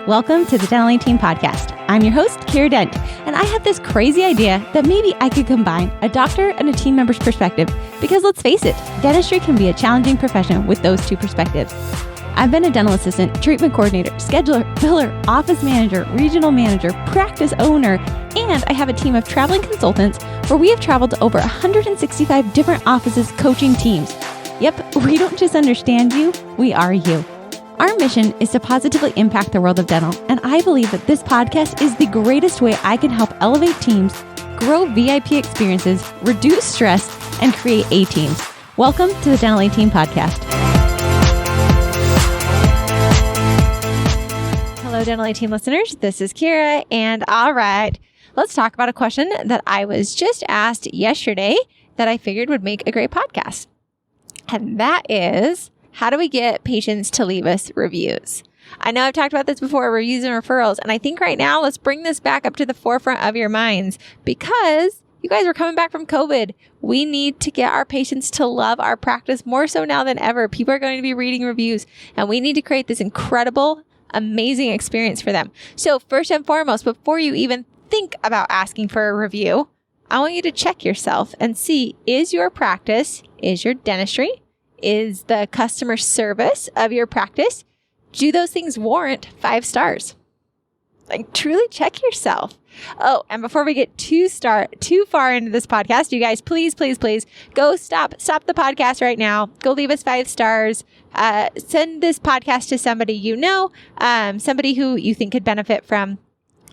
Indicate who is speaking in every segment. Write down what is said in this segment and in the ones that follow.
Speaker 1: Welcome to the Dental Team Podcast. I'm your host, Kiera Dent, and I have this crazy idea that maybe I could combine a doctor and a team member's perspective because let's face it, dentistry can be a challenging profession with those two perspectives. I've been a dental assistant, treatment coordinator, scheduler, biller, office manager, regional manager, practice owner, and I have a team of traveling consultants where we have traveled to over 165 different offices coaching teams. Yep, we don't just understand you, we are you. Our mission is to positively impact the world of dental, and I believe that this podcast is the greatest way I can help elevate teams, grow VIP experiences, reduce stress, and create A-teams. Welcome to the Dental Team Podcast. Hello, Dental Team listeners. This is Kiera, and all right, let's talk about a question that I was just asked yesterday that I figured would make a great podcast. And that is, how do we get patients to leave us reviews? I know I've talked about this before, reviews and referrals, and I think right now, let's bring this back up to the forefront of your minds because you guys are coming back from COVID. We need to get our patients to love our practice more so now than ever. People are going to be reading reviews, and we need to create this incredible, amazing experience for them. So first and foremost, before you even think about asking for a review, I want you to check yourself and see, is your practice, is your dentistry, is the customer service of your practice, do those things warrant 5 stars? Like, truly check yourself. Oh, and before we get too far into this podcast, you guys, please go stop the podcast right now. Go leave us 5 stars. Send this podcast to somebody you know, somebody who you think could benefit from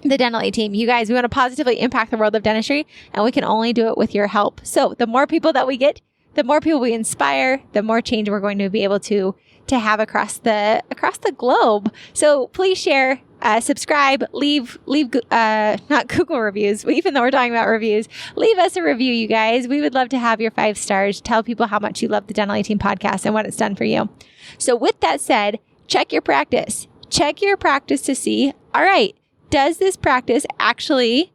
Speaker 1: the Dental Team. You guys, we want to positively impact the world of dentistry, and we can only do it with your help. So the more people that we get, the more people we inspire, the more change we're going to be able to have across the globe. So please share, subscribe, leave not Google reviews, even though we're talking about reviews, leave us a review, you guys. We would love to have your 5 stars. Tell people how much you love the Dental Team podcast and what it's done for you. So with that said, check your practice. Check your practice to see, all right, does this practice actually,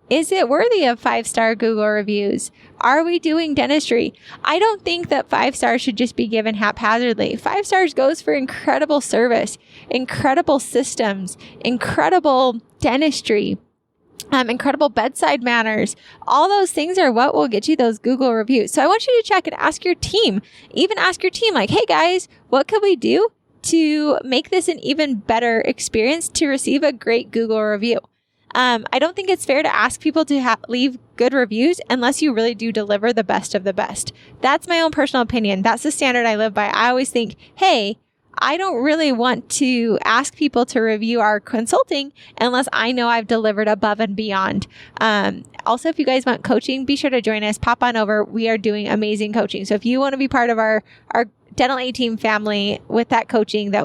Speaker 1: is it worthy of 5-star Google reviews? Are we doing dentistry? I don't think that 5 stars should just be given haphazardly. 5 stars goes for incredible service, incredible systems, incredible dentistry, incredible bedside manners. All those things are what will get you those Google reviews. So I want you to check and ask your team, like, hey guys, what could we do to make this an even better experience to receive a great Google review? I don't think it's fair to ask people to leave good reviews unless you really do deliver the best of the best. That's my own personal opinion. That's the standard I live by. I always think, hey, I don't really want to ask people to review our consulting unless I know I've delivered above and beyond. Also, if you guys want coaching, be sure to join us. Pop on over. We are doing amazing coaching. So if you want to be part of our Dental A-Team family with that coaching that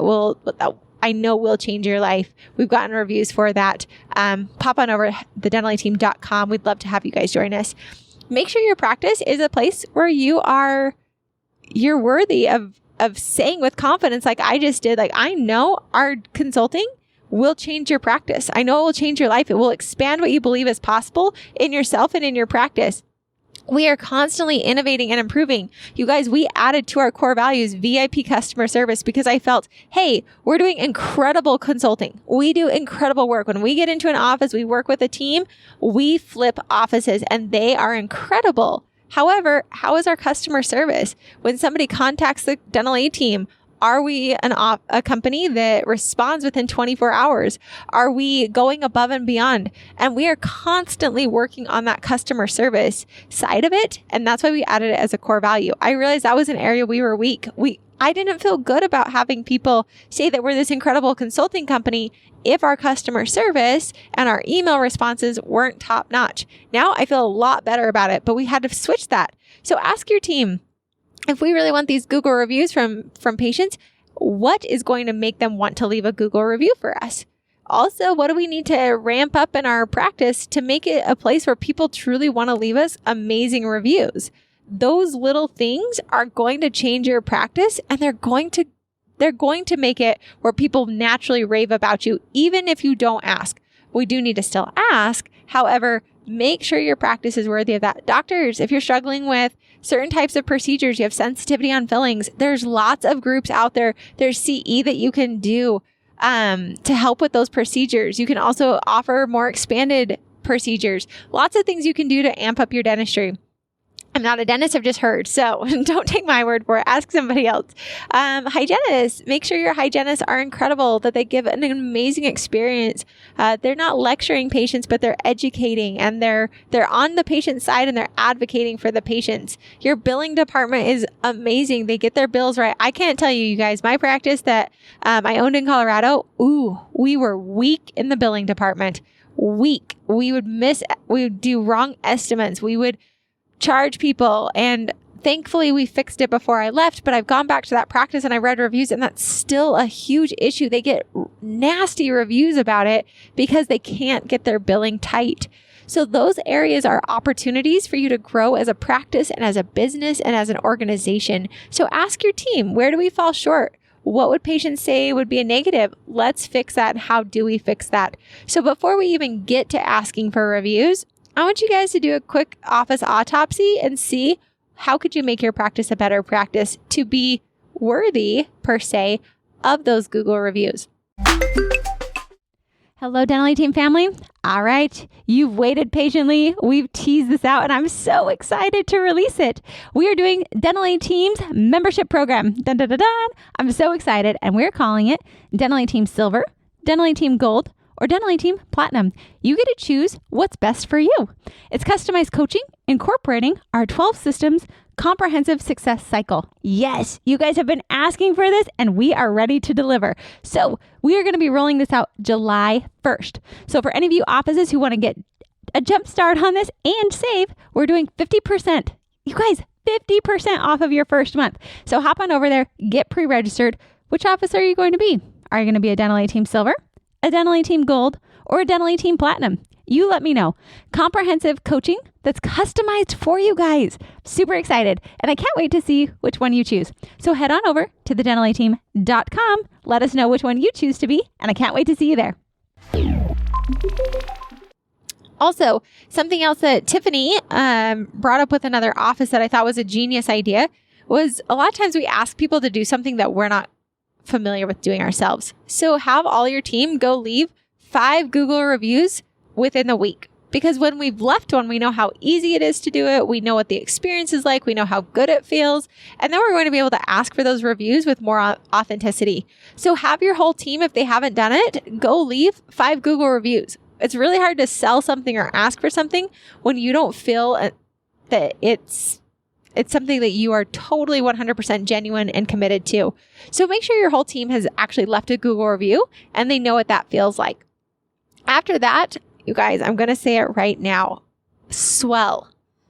Speaker 1: I know will change your life, we've gotten reviews for that. Pop on over thedentalyteam.com. We'd love to have you guys join us. Make sure your practice is a place where you're worthy of saying with confidence, like I just did, like, I know our consulting will change your practice. I know it will change your life. It will expand what you believe is possible in yourself and in your practice. We are constantly innovating and improving. You guys, we added to our core values VIP customer service because I felt, hey, we're doing incredible consulting. We do incredible work. When we get into an office, we work with a team, we flip offices and they are incredible. However, how is our customer service? When somebody contacts the Dental A-Team, are we a company that responds within 24 hours? Are we going above and beyond? And we are constantly working on that customer service side of it. And that's why we added it as a core value. I realized that was an area we were weak. I didn't feel good about having people say that we're this incredible consulting company if our customer service and our email responses weren't top notch. Now I feel a lot better about it, but we had to switch that. So ask your team, if we really want these Google reviews from patients, what is going to make them want to leave a Google review for us? Also, what do we need to ramp up in our practice to make it a place where people truly want to leave us amazing reviews? Those little things are going to change your practice, and they're going to make it where people naturally rave about you, even if you don't ask. We do need to still ask. However, make sure your practice is worthy of that. Doctors, if you're struggling with certain types of procedures, you have sensitivity on fillings, there's lots of groups out there. There's CE that you can do. to help with those procedures. You can also offer more expanded procedures. Lots of things you can do to amp up your dentistry. I'm not a dentist, I've just heard. So don't take my word for it. Ask somebody else. Hygienists, make sure your hygienists are incredible, that they give an amazing experience. They're not lecturing patients, but they're educating, and they're on the patient's side, and they're advocating for the patients. Your billing department is amazing. They get their bills right. I can't tell you guys, my practice that I owned in Colorado, we were weak in the billing department. Weak. We would do wrong estimates. We would charge people, and thankfully we fixed it before I left, but I've gone back to that practice and I read reviews, and that's still a huge issue. They get nasty reviews about it because they can't get their billing tight. So those areas are opportunities for you to grow as a practice and as a business and as an organization. So ask your team, where do we fall short? What would patients say would be a negative? Let's fix that. And how do we fix that? So before we even get to asking for reviews, I want you guys to do a quick office autopsy and see how could you make your practice a better practice to be worthy, per se, of those Google reviews. Hello, Dental Team family. All right, you've waited patiently. We've teased this out, and I'm so excited to release it. We are doing Dental Team's membership program. Dun, dun, dun, dun. I'm so excited, and we're calling it Dental Team Silver, Dental Team Gold, or Dental Team Platinum. You get to choose what's best for you. It's customized coaching incorporating our 12 systems comprehensive success cycle. Yes, you guys have been asking for this, and we are ready to deliver. So we are going to be rolling this out July 1st. So for any of you offices who want to get a jump start on this and save, we're doing 50%. You guys, 50% off of your first month. So hop on over there, get pre-registered. Which office are you going to be? Are you going to be a Dental Team Silver, a Dental Team Gold, or a Dental Team Platinum? You let me know. Comprehensive coaching that's customized for you guys. Super excited. And I can't wait to see which one you choose. So head on over to thedentalyteam.com. Let us know which one you choose to be. And I can't wait to see you there. Also, something else that Tiffany brought up with another office that I thought was a genius idea was a lot of times we ask people to do something that we're not familiar with doing ourselves. So have all your team go leave 5 Google reviews within the week. Because when we've left one, we know how easy it is to do it. We know what the experience is like. We know how good it feels. And then we're going to be able to ask for those reviews with more authenticity. So have your whole team, if they haven't done it, go leave 5 Google reviews. It's really hard to sell something or ask for something when you don't feel that it's something that you are totally 100% genuine and committed to. So make sure your whole team has actually left a Google review and they know what that feels like. After that, you guys, I'm going to say it right now. Swell.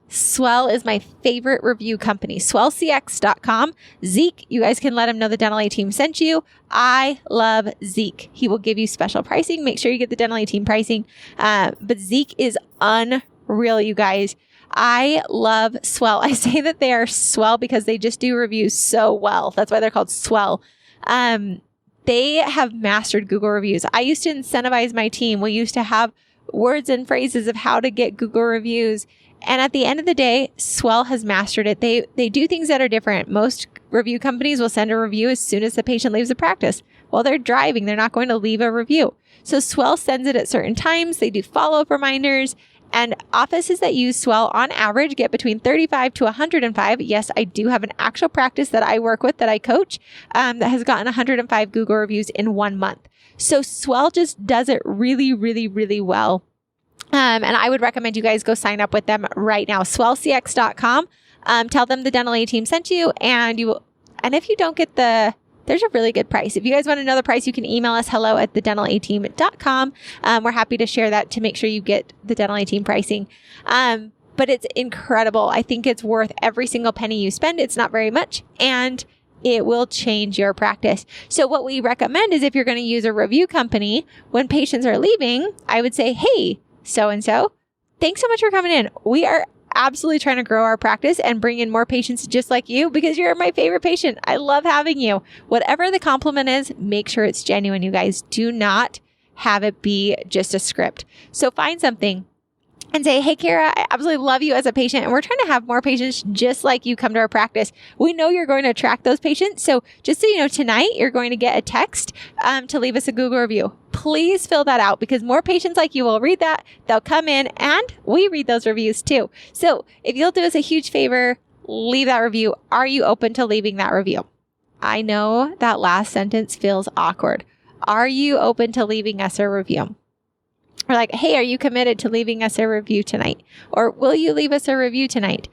Speaker 1: Swell is my favorite review company. SwellCX.com. Zeke, you guys can let him know the Dental A Team sent you. I love Zeke. He will give you special pricing. Make sure you get the Dental A Team pricing. But Zeke is unreal, you guys. I love Swell. I say that they are swell because they just do reviews so well. That's why they're called Swell. They have mastered Google reviews. I used to incentivize my team. We used to have words and phrases of how to get Google reviews. And at the end of the day, Swell has mastered it. They do things that are different. Most review companies will send a review as soon as the patient leaves the practice. While they're driving, they're not going to leave a review. So Swell sends it at certain times. They do follow-up reminders. And offices that use Swell on average get between 35 to 105. Yes, I do have an actual practice that I work with, that I coach, that has gotten 105 Google reviews in 1 month. So Swell just does it really, really, really well. And I would recommend you guys go sign up with them right now. SwellCX.com. Tell them the Dental A Team sent you, and if you don't get there's a really good price. If you guys want to know the price, you can email us hello@thedentalateam.com. We're happy to share that to make sure you get the Dental A Team pricing. But it's incredible. I think it's worth every single penny you spend. It's not very much, and it will change your practice. So what we recommend is if you're going to use a review company, when patients are leaving, I would say, hey, so-and-so, thanks so much for coming in. We are absolutely trying to grow our practice and bring in more patients just like you because you're my favorite patient. I love having you. Whatever the compliment is, make sure it's genuine, you guys. Do not have it be just a script. So find something. and say, hey, Kiera, I absolutely love you as a patient. And we're trying to have more patients just like you come to our practice. We know you're going to attract those patients. So just so you know, tonight you're going to get a text to leave us a Google review. Please fill that out because more patients like you will read that. They'll come in and we read those reviews too. So if you'll do us a huge favor, leave that review. Are you open to leaving that review? I know that last sentence feels awkward. Are you open to leaving us a review? Or like, hey, are you committed to leaving us a review tonight? Or will you leave us a review tonight?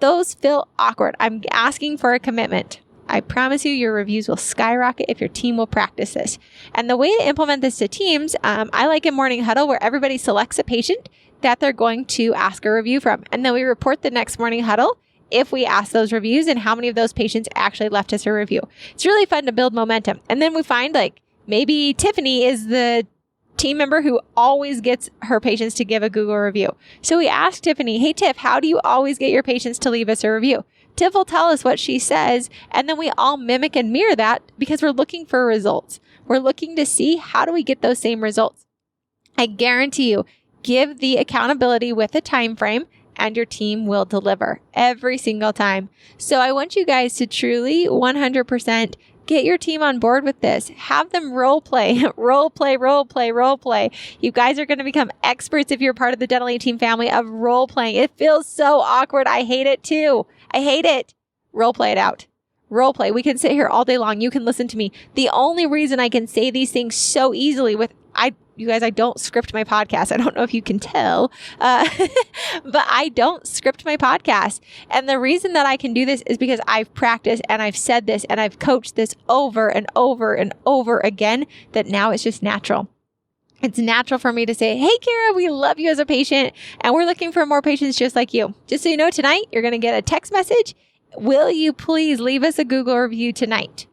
Speaker 1: Those feel awkward. I'm asking for a commitment. I promise you your reviews will skyrocket if your team will practice this. And the way to implement this to teams, I like a morning huddle where everybody selects a patient that they're going to ask a review from. And then we report the next morning huddle if we ask those reviews and how many of those patients actually left us a review. It's really fun to build momentum. And then we find like maybe Tiffany is the team member who always gets her patients to give a Google review. So we asked Tiffany, hey, Tiff, how do you always get your patients to leave us a review? Tiff will tell us what she says, and then we all mimic and mirror that because we're looking for results. We're looking to see how do we get those same results. I guarantee you, give the accountability with a time frame and your team will deliver every single time. So I want you guys to truly 100% get your team on board with this. Have them role play, role play, role play, role play. You guys are going to become experts if you're part of the Dental A Team family of role playing. It feels so awkward. I hate it too. I hate it. Role play it out. Role play. We can sit here all day long. You can listen to me. The only reason I can say these things so easily you guys, I don't script my podcast. I don't know if you can tell, but I don't script my podcast. And the reason that I can do this is because I've practiced and I've said this and I've coached this over and over and over again, that now it's just natural. It's natural for me to say, hey, Kiera, we love you as a patient and we're looking for more patients just like you. Just so you know, tonight you're going to get a text message. Will you please leave us a Google review tonight?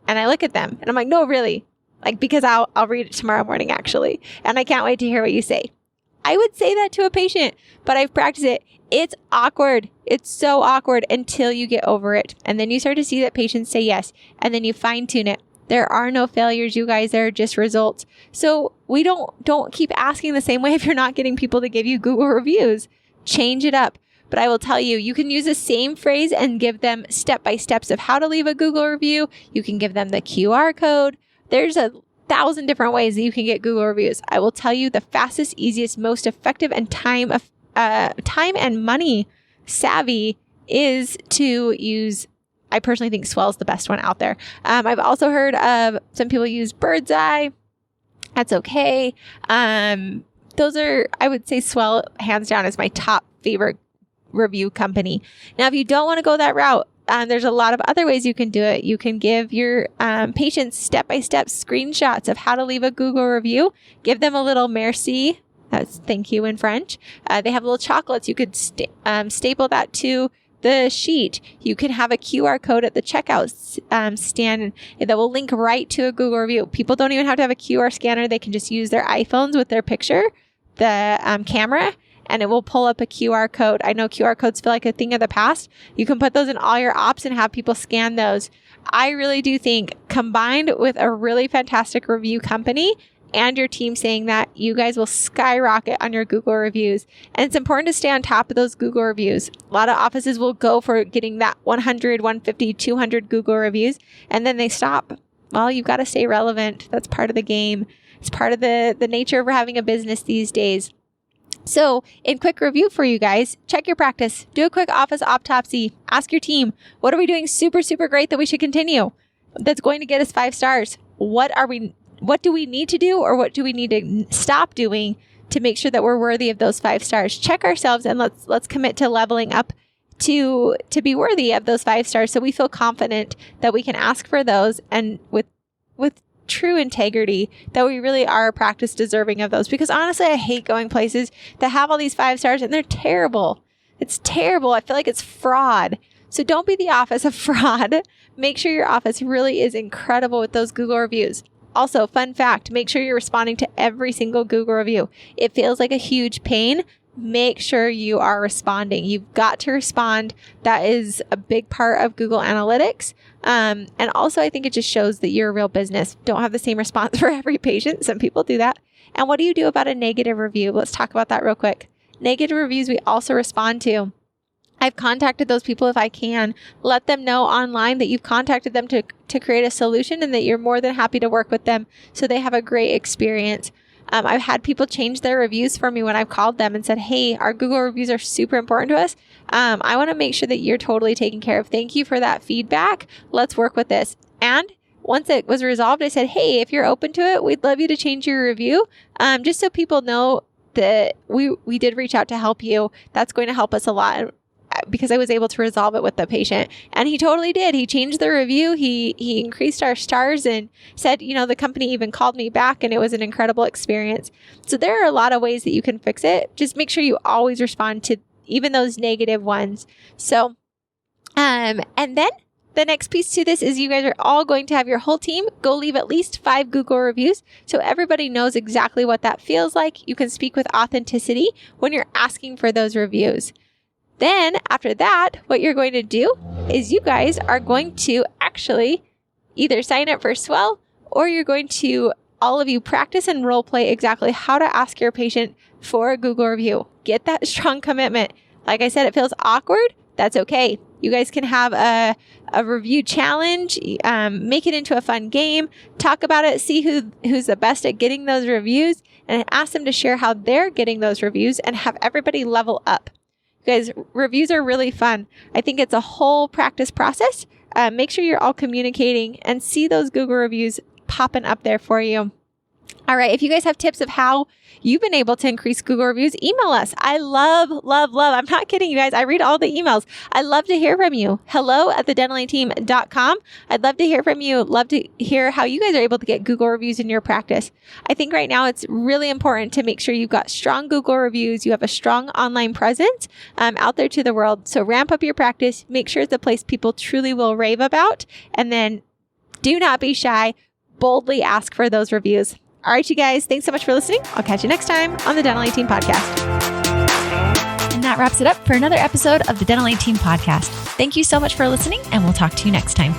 Speaker 1: And I look at them and I'm like, no, really? Like, because I'll read it tomorrow morning, actually. And I can't wait to hear what you say. I would say that to a patient, but I've practiced it. It's awkward. It's so awkward until you get over it. And then you start to see that patients say yes. And then you fine tune it. There are no failures, you guys. There are just results. So we don't keep asking the same way if you're not getting people to give you Google reviews. Change it up. But I will tell you, you can use the same phrase and give them step-by-steps of how to leave a Google review. You can give them the QR code. There's 1,000 different ways that you can get Google reviews. I will tell you the fastest, easiest, most effective, and time and money savvy is to use. I personally think Swell is the best one out there. I've also heard of some people use Bird's Eye. That's okay. Those are, I would say, Swell hands down is my top favorite review company. Now, if you don't want to go that route, there's a lot of other ways you can do it. You can give your patients step-by-step screenshots of how to leave a Google review. Give them a little merci. That's thank you in French. They have little chocolates. You could staple that to the sheet. You can have a QR code at the checkout stand that will link right to a Google review. People don't even have to have a QR scanner. They can just use their iPhones with their picture, the camera, and it will pull up a QR code. I know QR codes feel like a thing of the past. You can put those in all your ops and have people scan those. I really do think combined with a really fantastic review company and your team saying that, you guys will skyrocket on your Google reviews. And it's important to stay on top of those Google reviews. A lot of offices will go for getting that 100, 150, 200 Google reviews, and then they stop. Well, you've got to stay relevant. That's part of the game. It's part of the nature of having a business these days. So in quick review for you guys, check your practice, do a quick office autopsy, ask your team, what are we doing super, super great that we should continue? That's going to get us 5 stars. What do we need to do, or what do we need to stop doing to make sure that we're worthy of those 5 stars? Check ourselves and let's commit to leveling up to be worthy of those 5 stars. So we feel confident that we can ask for those, and with true integrity, that we really are a practice deserving of those. Because honestly, I hate going places that have all these 5 stars and they're terrible. It's terrible. I feel like it's fraud. So don't be the office of fraud. Make sure your office really is incredible with those Google reviews. Also, fun fact, make sure you're responding to every single Google review. It feels like a huge pain. Make sure you are responding. You've got to respond. That is a big part of Google Analytics. And also, I think it just shows that you're a real business. Don't have the same response for every patient. Some people do that. And what do you do about a negative review? Let's talk about that real quick. Negative reviews we also respond to. I've contacted those people if I can. Let them know online that you've contacted them to create a solution and that you're more than happy to work with them so they have a great experience. I've had people change their reviews for me when I've called them and said, hey, our Google reviews are super important to us. I want to make sure that you're totally taken care of. Thank you for that feedback. Let's work with this. And once it was resolved, I said, hey, if you're open to it, we'd love you to change your review. Just so people know that we did reach out to help you. That's going to help us a lot, because I was able to resolve it with the patient. And he totally did. He changed the review. He increased our stars and said, the company even called me back and it was an incredible experience. So there are a lot of ways that you can fix it. Just make sure you always respond to even those negative ones. So, and then the next piece to this is you guys are all going to have your whole team go leave at least 5 Google reviews so everybody knows exactly what that feels like. You can speak with authenticity when you're asking for those reviews. Then after that, what you're going to do is you guys are going to actually either sign up for Swell, or you're going to, all of you, practice and role play exactly how to ask your patient for a Google review. Get that strong commitment. Like I said, it feels awkward. That's okay. You guys can have a review challenge, make it into a fun game, talk about it, see who's the best at getting those reviews, and ask them to share how they're getting those reviews and have everybody level up. You guys, reviews are really fun. I think it's a whole practice process. Make sure you're all communicating and see those Google reviews popping up there for you. All right. If you guys have tips of how you've been able to increase Google reviews, email us. I love. I'm not kidding you guys. I read all the emails. I love to hear from you. hello@thedentalateam.com. I'd love to hear from you. Love to hear how you guys are able to get Google reviews in your practice. I think right now it's really important to make sure you've got strong Google reviews. You have a strong online presence out there to the world. So ramp up your practice. Make sure it's a place people truly will rave about. And then do not be shy. Boldly ask for those reviews. All right, you guys, thanks so much for listening. I'll catch you next time on the Dental 18 Podcast.
Speaker 2: And that wraps it up for another episode of the Dental 18 Podcast. Thank you so much for listening, and we'll talk to you next time.